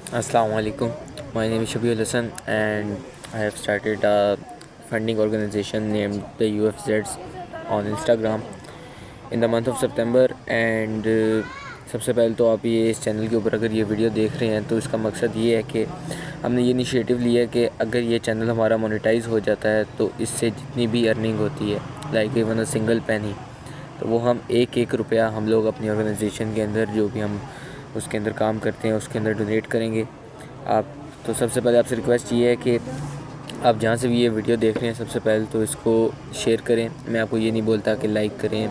Assalamu alaikum. My name is Shabir Hassan and I have started a funding organization named the UFZs on Instagram in the month of September and सबसे पहले तो आप ये इस channel के ऊपर अगर ये वीडियो देख रहे हैं तो इसका मकसद ये है कि हमने ये इनिशिएटिव लिया है कि अगर ये चैनल हमारा मोनेटाइज हो जाता है तो इससे जितनी भी अर्निंग होती है like even a single penny तो वो हम एक रुपया हम लोग अपनी ऑर्गेनाइजेशन के अंदर जो भी हम उसके अंदर काम करते हैं उसके अंदर डोनेट करेंगे। आप तो सबसे पहले आपसे रिक्वेस्ट ये है कि आप जहाँ से भी ये वीडियो देख रहे हैं सबसे पहले तो इसको शेयर करें। मैं आपको ये नहीं बोलता कि लाइक करें,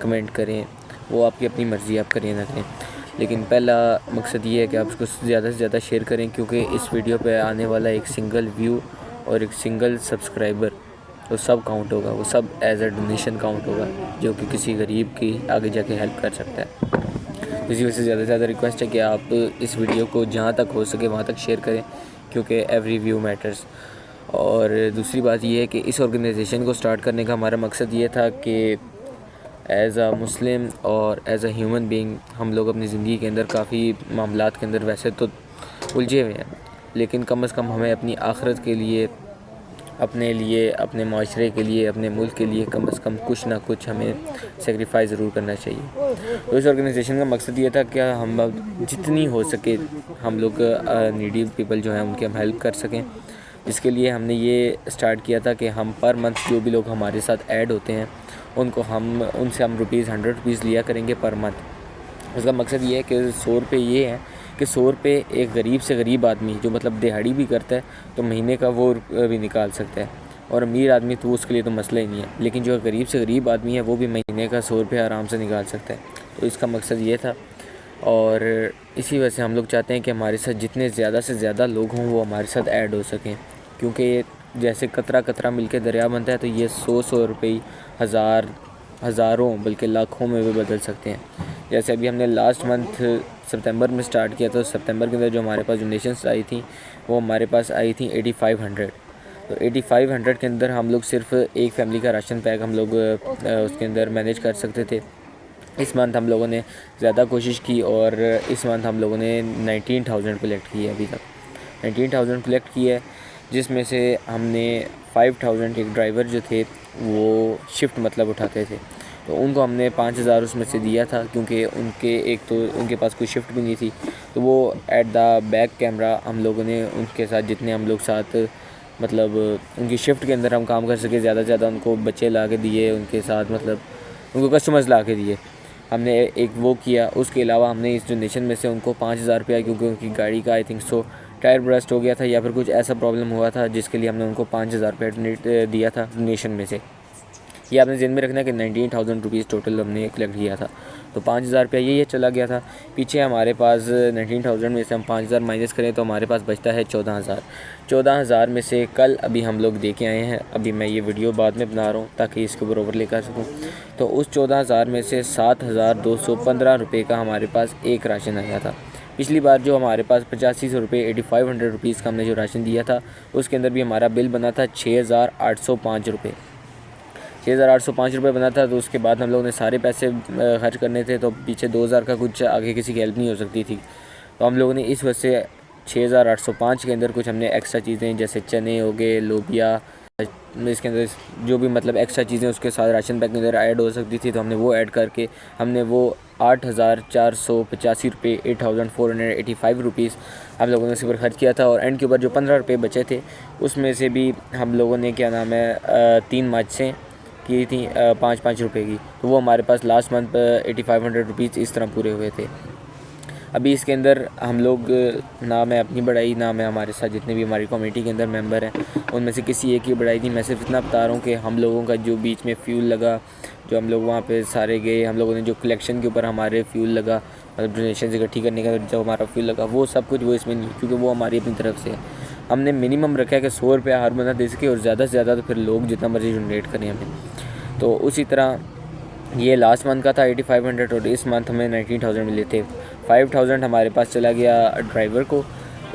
कमेंट करें, वो आपकी अपनी मर्ज़ी, आप करें ना करें, लेकिन पहला मकसद ये है कि आप इसको ज़्यादा से ज़्यादा शेयर करें क्योंकि इस वीडियो पे आने वाला एक सिंगल व्यू और एक सिंगल सब्सक्राइबर वो सब काउंट होगा, वो सब एज अ डोनेशन काउंट होगा जो कि किसी गरीब की आगे जाके हेल्प कर सकता है। इसी वजह से ज़्यादा से ज़्यादा रिक्वेस्ट है कि आप इस वीडियो को जहाँ तक हो सके वहाँ तक शेयर करें क्योंकि एवरी व्यू मैटर्स। और दूसरी बात ये है कि इस ऑर्गेनाइजेशन को स्टार्ट करने का हमारा मकसद ये था कि एज़ अ मुस्लिम और एज़ अ ह्यूमन बीइंग हम लोग अपनी ज़िंदगी के अंदर काफ़ी मामलात के अंदर वैसे तो उलझे हुए हैं, लेकिन कम से कम हमें अपनी आखिरत के लिए, अपने लिए, अपने माशरे के लिए, अपने मुल्क के लिए कम से कम कुछ ना कुछ हमें सेक्रीफाइस ज़रूर करना चाहिए। तो इस ऑर्गेनाइजेशन का मकसद ये था कि हम जितनी हो सके हम लोग नीडी पीपल जो हैं उनकी हम हेल्प कर सकें। इसके लिए हमने ये स्टार्ट किया था कि हम पर मंथ जो भी लोग हमारे साथ ऐड होते हैं उनको उनसे हम ₹100 लिया करेंगे पर मंथ। उसका मकसद ये है कि 100 रुपये ये है कि 100 रुपये एक गरीब से गरीब आदमी जो मतलब दिहाड़ी भी करता है तो महीने का वो भी निकाल सकता है, और अमीर आदमी तो उसके लिए तो मसला ही नहीं है, लेकिन जो गरीब से गरीब आदमी है वो भी महीने का 100 रुपये आराम से निकाल सकता है। तो इसका मकसद ये था और इसी वजह से हम लोग चाहते हैं कि हमारे साथ जितने ज़्यादा से ज़्यादा लोग हों वो हमारे साथ ऐड हो सकें, क्योंकि जैसे कतरा कतरा मिलके दरिया बनता है तो ये 100 रुपये हज़ारों बल्कि लाखों में भी बदल सकते हैं। जैसे अभी हमने लास्ट मंथ सितंबर में स्टार्ट किया तो सितंबर के अंदर जो हमारे पास डोनेशंस आई थी वो हमारे पास आई थी 8500। तो 8500 के अंदर हम लोग सिर्फ एक फैमिली का राशन पैक हम लोग उसके अंदर मैनेज कर सकते थे। इस मंथ हम लोगों ने ज़्यादा कोशिश की और इस मंथ हम लोगों ने 19,000 कलेक्ट की है, अभी तक 19,000 कलेक्ट की है, जिसमें से हमने 5,000 एक ड्राइवर जो थे वो शिफ्ट मतलब उठाते थे तो उनको हमने 5,000 उसमें से दिया था, क्योंकि उनके पास कोई शिफ्ट भी नहीं थी। तो वो एट द बैक कैमरा हम लोगों ने उनके साथ जितने हम लोग साथ मतलब उनकी शिफ्ट के अंदर हम काम कर सके ज़्यादा से ज़्यादा उनको बच्चे ला के दिए, उनके साथ मतलब उनको कस्टमर्स ला के दिए, हमने एक वो किया। उसके अलावा हमने इस डोनेशन में से उनको 5,000 रुपया, क्योंकि उनकी गाड़ी का आई थिंक टायर ब्रस्ट हो गया था या फिर कुछ ऐसा प्रॉब्लम हुआ था जिसके लिए हमने उनको 5,000 रुपया डोनेट दिया था डोनेशन में से। ये आपने ज़हन में रखना है कि 19,000 रुपीज़ टोटल हमने कलेक्ट किया था, तो 5,000 रुपया ये चला गया था। पीछे हमारे पास 19,000 में से हम 5,000 माइनस करें तो हमारे पास बचता है 14,000। 14,000 में से कल अभी हम लोग दे के आए हैं, अभी मैं ये वीडियो बाद में बना रहा हूँ ताकि इसके ऊपर ओवर लेकर सकूँ। तो उस 14,000 में से 7,215 रुपये का हमारे पास एक राशन आया था। पिछली बार जो हमारे पास 8500 रुपये 8500 रुपीज़ का हमने जो राशन दिया था उसके अंदर भी हमारा बिल बना था 6,805 रुपये, 6,805 रुपये बना था। तो उसके बाद हम लोगों ने सारे पैसे खर्च करने थे तो पीछे 2,000 का कुछ आगे किसी की हेल्प नहीं हो सकती थी, तो हम लोगों ने इस वजह से 6,805 के अंदर कुछ हमने एक्स्ट्रा चीज़ें जैसे चने हो गए, लोबिया, इसके अंदर जो भी मतलब एक्स्ट्रा चीज़ें उसके साथ राशन पैक के अंदर ऐड हो सकती थी तो हमने वो ऐड करके हमने वो 8,485 रुपये 8,485 रुपीज़ हम लोगों ने इस पर खर्च किया था। और एंड के ऊपर जो 15 रुपये बचे थे उसमें से भी हम लोगों ने क्या नाम है 3 मार्चें की थी 5-5 रुपये की, तो वो हमारे पास लास्ट मंथ 8,500 रुपीज़ इस तरह पूरे हुए थे। अभी इसके अंदर हम लोग ना मैं अपनी बढ़ाई ना मैं हमारे साथ जितने भी हमारी कमेटी के अंदर मेंबर हैं उनमें से किसी एक की बढ़ाई थी। मैं सिर्फ इतना बता रहा हूँ कि हम लोगों का जो बीच में फ्यूल लगा, जो हम लोग वहाँ पे सारे गए, हम लोगों ने जो कलेक्शन के ऊपर हमारे फ्यूल लगा मतलब डोनेशन इकट्ठी करने का जो हमारा फ्यूल लगा वो सब कुछ वो इसमें नहीं, क्योंकि वो हमारी अपनी तरफ से है। हमने मिनिमम रखा है कि 100 रुपया हर बंदा दे सके और ज़्यादा से ज़्यादा तो फिर लोग जितना मर्जी डोनेट करें हमें। तो उसी तरह ये लास्ट मंथ का था 8,500 और इस मंथ हमें 19,000 मिले थे। 5,000 हमारे पास चला गया ड्राइवर को,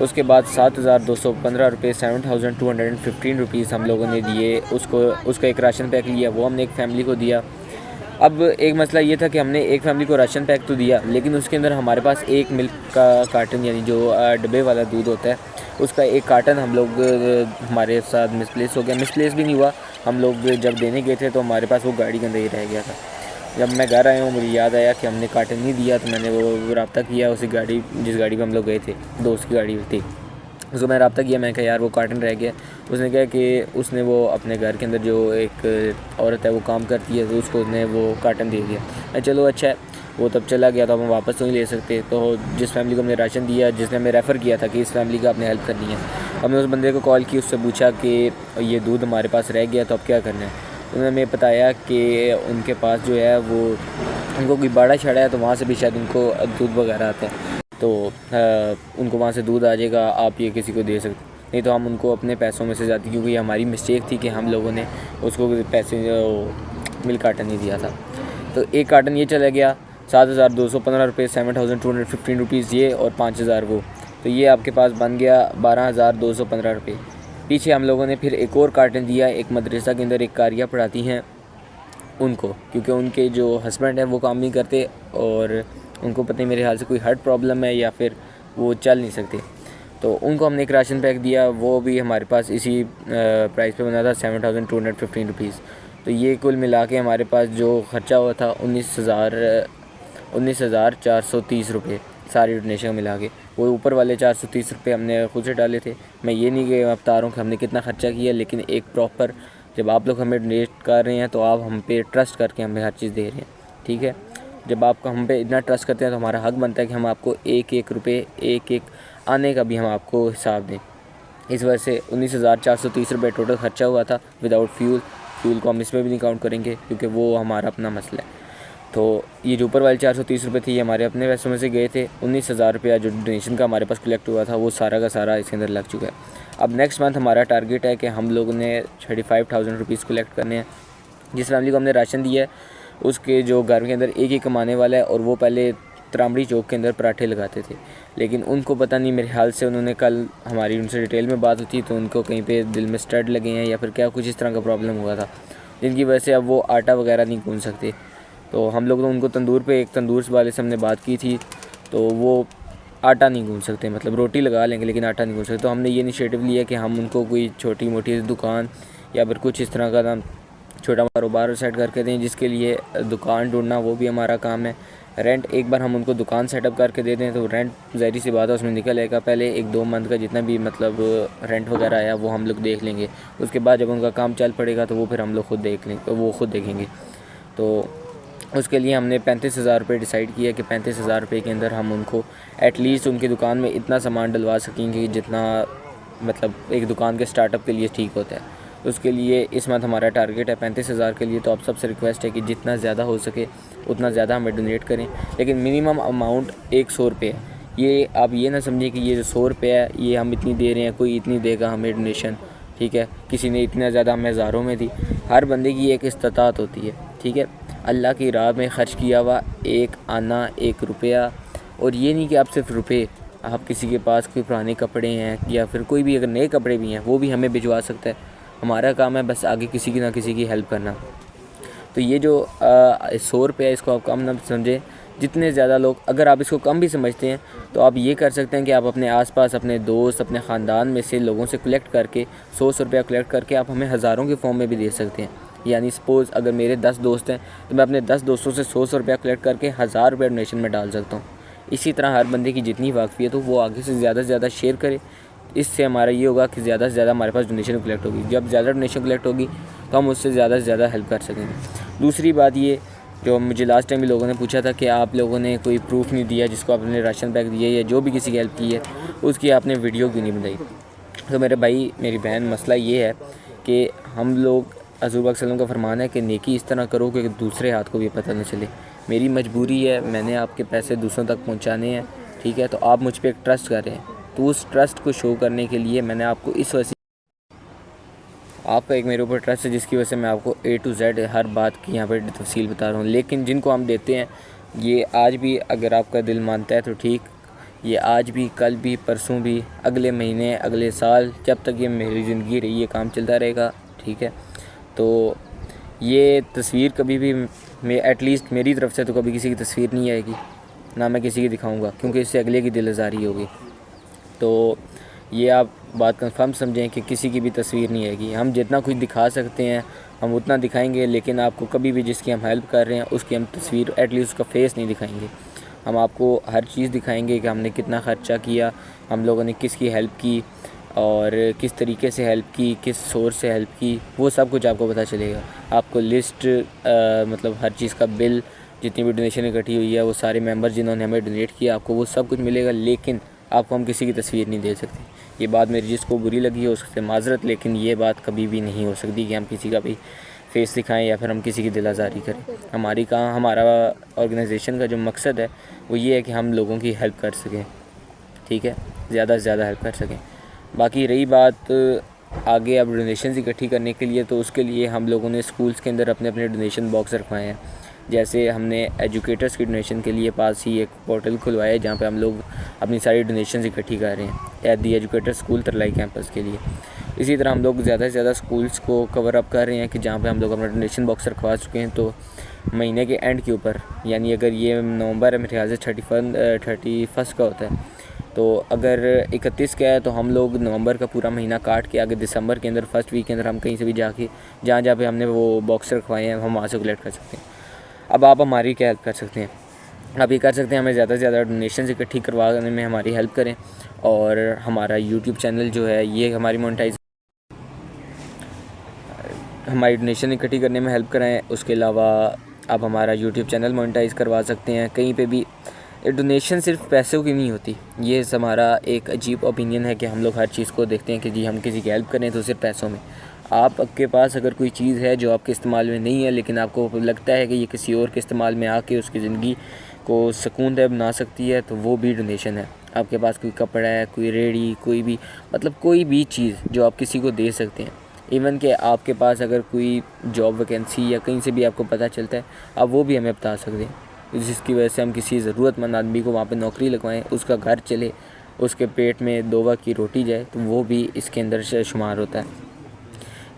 उसके बाद 7,215 रुपये 7,215 रुपीज़ हम लोगों ने दिए उसको, उसका एक राशन पैक लिया वो हमने एक फैमिली को दिया। अब एक मसला ये था कि हमने एक फैमिली को राशन पैक तो दिया, लेकिन उसके अंदर हमारे पास एक मिल्क का कार्टन यानी जो डब्बे वाला दूध होता है उसका एक कार्टन हम लोग हमारे साथ मिसप्लेस हो गया। मिसप्लेस भी नहीं हुआ, हम लोग जब देने गए थे तो हमारे पास वो गाड़ी के अंदर ही रह गया था। जब मैं घर आया हूँ मुझे याद आया कि हमने कार्टन नहीं दिया, तो मैंने वो रब्ता किया उसी गाड़ी जिस गाड़ी पर हम लोग गए थे, दोस्त की गाड़ी थी, उसको मैं रब्ता किया। मैं कहा यार वो कार्टन रह गया। उसने कहा कि उसने वो अपने घर के अंदर जो एक औरत है वो काम करती है तो उसको उसने वो कार्टन दे दिया। मैं चलो अच्छा है, वो तब चला गया तो हम वापस तो नहीं ले सकते। तो जिस फैमिली को हमने राशन दिया, जिसने हमें रेफ़र किया था कि इस फैमिली का आपने हेल्प करनी है, हमने उस बंदे को कॉल की, उससे पूछा कि ये दूध हमारे पास रह गया तो अब क्या करना है। उन्होंने हमें बताया कि उनके पास जो है वो उनको कोई बाड़ा छड़ा है तो वहाँ से भी शायद उनको दूध वगैरह आता है, तो उनको वहाँ से दूध आ जाएगा, आप ये किसी को दे सकते। नहीं तो हम उनको अपने पैसों में से जाती, क्योंकि ये हमारी मिस्टेक थी कि हम लोगों ने उसको पैसे मिल्क कार्टन नहीं दिया था। तो एक कार्टन ये चला गया 7,215 रुपये, 7,215 रुपीज़ ये, और 5,000 वो, तो ये आपके पास बन गया 12,215 रुपये। पीछे हम लोगों ने फिर एक और कार्टन दिया एक मदरसा के अंदर एक कारिया पढ़ाती हैं उनको, क्योंकि उनके जो हस्बैंड हैं वो काम नहीं करते और उनको पता नहीं मेरे ख्याल से कोई हार्ट प्रॉब्लम है या फिर वो चल नहीं सकते। तो उनको हमने एक राशन पैक दिया, वो भी हमारे पास इसी प्राइस पे बना था 7,215 रुपीज़। तो ये कुल मिला के हमारे पास जो ख़र्चा हुआ था 19,430 रुपये, सारी डोनेशन मिला के। वो ऊपर वाले 430 रुपये हमने खुद से डाले थे। मैं ये नहीं कि बता रहा हूँ कि हमने कितना ख़र्चा किया, लेकिन एक प्रॉपर जब आप लोग हमें डोनेट कर रहे हैं तो आप हम पे ट्रस्ट करके हमें हर चीज़ दे रहे हैं, ठीक है। जब आप हम पे इतना ट्रस्ट करते हैं तो हमारा हक बनता है कि हम आपको एक एक रुपये, एक एक आने का भी हम आपको हिसाब दें। इस वजह से 19,430 रुपये टोटल ख़र्चा हुआ था विदाउट फ्यूल को हम इसमें भी नहीं काउंट करेंगे क्योंकि वो हमारा अपना मसला है। तो ये जो ऊपर वाले 430 रुपये थे ये हमारे अपने पैसों में से गए थे। 19,000 रुपया जो डोनेशन का हमारे पास कलेक्ट हुआ था वो सारा का सारा इसके अंदर लग चुका है। अब नेक्स्ट मंथ हमारा टारगेट है कि हम लोगों ने 35,000 रुपीज़ कलेक्ट करने हैं। जिस फैमिली को हमने राशन दिया है उसके जो घर के अंदर एक ही कमाने वाला है और वो पहले त्रामड़ी चौक के अंदर पराठे लगाते थे, लेकिन उनको पता नहीं, मेरे ख्याल से उन्होंने कल हमारी उनसे डिटेल में बात होती तो उनको कहीं पे दिल में स्टड लगे हैं या फिर क्या कुछ इस तरह का प्रॉब्लम हुआ था, जिनकी वजह से अब वो आटा वगैरह नहीं गूंथ सकते। तो हम लोग तो उनको तंदूर पे, एक तंदूर वाले से हमने बात की थी तो वो आटा नहीं गूंथ सकते, मतलब रोटी लगा लेंगे लेकिन आटा नहीं गूंथ सकते। तो हमने ये इनिशिएटिव लिया कि हम उनको कोई छोटी मोटी दुकान या फिर कुछ इस तरह का ना छोटा कारोबार सेट करके दें, जिसके लिए दुकान ढूंढना वो भी हमारा काम है। रेंट एक बार हम उनको दुकान सेटअप करके दे दें तो रेंट ज़ाहिर सी बात है उसमें निकल आएगा। पहले 1-2 मंथ का जितना भी मतलब रेंट वगैरह आया वो हम लोग देख लेंगे, उसके बाद जब उनका काम चल पड़ेगा तो वो फिर हम लोग खुद देख लेंगे, तो वो खुद देखेंगे। तो उसके लिए हमने 35,000 रुपये डिसाइड किया कि 35,000 रुपये के अंदर हम उनको एटलीस्ट उनकी दुकान में इतना सामान डलवा सकेंगे जितना मतलब एक दुकान के स्टार्टअप के लिए ठीक होता है। उसके लिए इस मंथ हमारा टारगेट है 35,000 के लिए। तो आप सबसे रिक्वेस्ट है कि जितना ज़्यादा हो सके उतना ज़्यादा हमें डोनेट करें, लेकिन मिनिमम अमाउंट 100 रुपये है। ये आप ये ना समझिए कि ये जो 100 रुपये है ये हम इतनी दे रहे हैं, कोई इतनी देगा हमें डोनेशन, ठीक है। किसी ने इतना ज़्यादा हमें हज़ारों में दी। हर बंदे की एक इस्तात होती है, ठीक है। अल्लाह की राह में ख़र्च किया हुआ एक आना, एक रुपया, और ये नहीं कि आप सिर्फ रुपये, आप किसी के पास कोई पुराने कपड़े हैं या फिर कोई भी अगर नए कपड़े भी हैं वो भी हमें भिजवा सकता है। हमारा काम है बस आगे किसी की ना किसी की हेल्प करना। तो ये जो 100 रुपये है इसको आप कम ना समझें। जितने ज़्यादा लोग, अगर आप इसको कम भी समझते हैं तो आप ये कर सकते हैं कि आप अपने आसपास अपने दोस्त, अपने ख़ानदान में से लोगों से कलेक्ट करके 100 रुपया कलेक्ट करके आप हमें हज़ारों के फॉर्म में भी दे सकते हैं। यानी सपोज़ अगर मेरे 10 दोस्त हैं तो मैं अपने 10 दोस्तों से 100 रुपया कलेक्ट करके 1000 रुपया डोनेशन में डाल सकता हूँ। इसी तरह हर बंदे की जितनी वाकफ़ियत हो वो आगे से ज़्यादा शेयर करे। इससे हमारा ये होगा कि ज़्यादा से ज़्यादा हमारे पास डोनेशन कलेक्ट होगी। जब ज़्यादा डोनेशन कलेक्ट होगी तो हम उससे ज़्यादा से ज़्यादा हेल्प कर सकेंगे। दूसरी बात ये, जो मुझे लास्ट टाइम भी लोगों ने पूछा था कि आप लोगों ने कोई प्रूफ नहीं दिया जिसको आपने राशन पैक दिया या जो भी किसी की हेल्प की है उसकी आपने वीडियो क्यों नहीं बनाई। तो मेरे भाई मेरी बहन, मसला ये है कि हम लोग, हज़ूर पाक सल्लल्लाहु अलैहि वसल्लम का फरमान है कि नेकी इस तरह करो कि दूसरे हाथ को भी पता न चले। मेरी मजबूरी है, मैंने आपके पैसे दूसरों तक पहुँचाने हैं, ठीक है। तो आप मुझ पर एक ट्रस्ट कर रहे हैं, तो उस ट्रस्ट को शो करने के लिए मैंने आपको इस वजह से, आपका एक मेरे ऊपर ट्रस्ट है जिसकी वजह से मैं आपको A to Z हर बात की यहाँ पर तफसील बता रहा हूँ। लेकिन जिनको हम देते हैं ये आज भी अगर आपका दिल मानता है तो ठीक, ये आज भी, कल भी, परसों भी, अगले महीने, अगले साल, जब तक ये मेरी ज़िंदगी रही ये काम चलता रहेगा, ठीक है। तो ये तस्वीर कभी भी मैं एटलीस्ट मेरी तरफ से तो कभी किसी की तस्वीर नहीं आएगी, ना मैं किसी की दिखाऊंगा, क्योंकि इससे अगले की दिल आज़ारी होगी। तो ये आप बात कंफर्म समझें कि किसी की भी तस्वीर नहीं आएगी। हम जितना कुछ दिखा सकते हैं हम उतना दिखाएंगे, लेकिन आपको कभी भी जिसकी हम हेल्प कर रहे हैं उसकी हम तस्वीर एटलीस्ट उसका फेस नहीं दिखाएंगे। हम आपको हर चीज़ दिखाएंगे कि हमने कितना ख़र्चा किया, हम लोगों ने किसकी हेल्प की और किस तरीके से हेल्प की, किस सोर्स से हेल्प की, वो सब कुछ आपको पता चलेगा। आपको लिस्ट मतलब हर चीज़ का बिल, जितनी भी डोनेशन इकट्ठी हुई है, वो सारे मेंबर जिन्होंने हमें डोनेट किया, आपको वो सब कुछ मिलेगा। लेकिन आपको हम किसी की तस्वीर नहीं दे सकते। ये बात मेरी जिसको बुरी लगी है उससे माज़रत, लेकिन ये बात कभी भी नहीं हो सकती कि हम किसी का भी फेस दिखाएं या फिर हम किसी की दिल आज़ारी करें। हमारा ऑर्गेनाइजेशन का जो मकसद है वो ये है कि हम लोगों की हेल्प कर सकें, ठीक है, ज़्यादा से ज़्यादा हेल्प कर सकें। बाकी रही बात आगे अब डोनेशंस इकट्ठी करने के लिए, तो उसके लिए हम लोगों ने स्कूल्स के अंदर अपने अपने डोनेशन बॉक्स रखवाए हैं। जैसे हमने एजुकेटर्स की डोनेशन के लिए पास ही एक पोर्टल खुलवाया है जहाँ पे हम लोग अपनी सारी डोनेशंस इकट्ठी कर रहे हैं at the educator school Tarlai campus के लिए। इसी तरह हम लोग ज़्यादा से ज़्यादा स्कूल्स को कवर अप कर रहे हैं कि जहाँ पे हम लोग अपना डोनेशन बॉक्स रखवा चुके हैं। तो महीने के एंड के ऊपर, यानी अगर ये नवंबर है मेरे ख्याल से 31 का होता है, तो अगर 31 का है तो हम लोग नवंबर का पूरा महीना काट के आगे दिसंबर के अंदर फर्स्ट वीक के अंदर हम कहीं से भी जाके जहाँ पे हमने वो बॉक्स रखवाए हैं हम वहाँ से कलेक्ट कर सकते हैं। अब आप हमारी क्या हेल्प कर सकते हैं? आप ये कर सकते हैं, हमें ज़्यादा से ज़्यादा डोनेशन इकट्ठी करवाने में हमारी हेल्प करें, और हमारा यूट्यूब चैनल जो है ये हमारी डोनेशन इकट्ठी करने में हेल्प कराएं। उसके अलावा आप हमारा यूट्यूब चैनल मोनेटाइज़ करवा सकते हैं। कहीं पे भी डोनेशन सिर्फ पैसों की नहीं होती, ये हमारा एक अजीब ओपिनियन है कि हम लोग हर चीज़ को देखते हैं कि जी हम किसी की हेल्प करें तो सिर्फ पैसों में। आपके पास अगर कोई चीज़ है जो आपके इस्तेमाल में नहीं है, लेकिन आपको लगता है कि ये किसी और के इस्तेमाल में आके उसकी ज़िंदगी को सुकूनदेह बना सकती है, तो वो भी डोनेशन है। आपके पास कोई कपड़ा है, कोई रेडी, कोई भी मतलब कोई भी चीज़ जो आप किसी को दे सकते हैं। इवन कि आपके पास अगर कोई जॉब वैकेंसी या कहीं से भी आपको पता चलता है, आप वो भी हमें बता सकते हैं, जिसकी वजह से हम किसी ज़रूरतमंद आदमी को वहाँ पे नौकरी लगवाएं, उसका घर चले, उसके पेट में 2 वक्त की रोटी जाए, तो वो भी इसके अंदर शुमार होता है।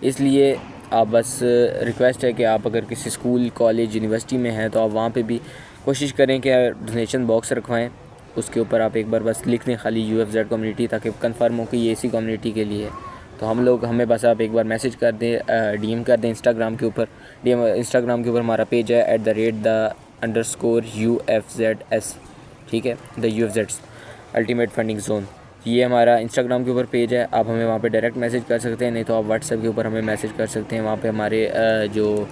इसलिए आप बस रिक्वेस्ट है कि आप अगर किसी स्कूल, कॉलेज, यूनिवर्सिटी में हैं तो आप वहाँ पे भी कोशिश करें कि डोनेशन बॉक्स रखवाएं। उसके ऊपर आप एक बार बस लिख दें खाली UFZ कम्युनिटी, ताकि कंफर्म हो कि ये इसी कम्युनिटी के लिए है। तो हमें बस आप एक बार मैसेज कर दें, DM कर दें इंस्टाग्राम के ऊपर। इंस्टाग्राम के ऊपर हमारा पेज है @the_UFZs, ठीक है, the UFZs ultimate funding zone. ये हमारा इंस्टाग्राम के ऊपर पेज है। आप हमें वहाँ पे डायरेक्ट मैसेज कर सकते हैं, नहीं तो आप व्हाट्सएप के ऊपर हमें मैसेज कर सकते हैं। वहाँ पे हमारे जो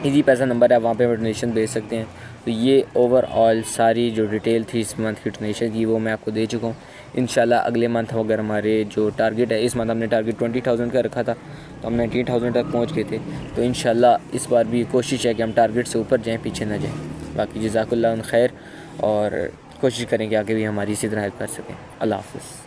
इजी पैसा नंबर है वहाँ पे हम डोनेशन भेज सकते हैं। तो ये ओवरऑल सारी जो डिटेल थी इस मंथ की डोनेशन की वो मैं आपको दे चुका हूँ। इंशाल्लाह अगले मंथ अगर हमारे जो टारगेट है, इस मंथ हमने टारगेट 20,000 का रखा था, तो हम 19,000 तक पहुँच गए थे। तो इंशाल्लाह इस बार भी कोशिश है कि हम टारगेट से ऊपर जाएँ, पीछे ना जाएँ। बाकी जज़ाकुल्लाह खैर, और कोशिश करें कि आगे भी हमारी इसी तरह हेल्प कर सकें। अल्लाह हाफ़िज़।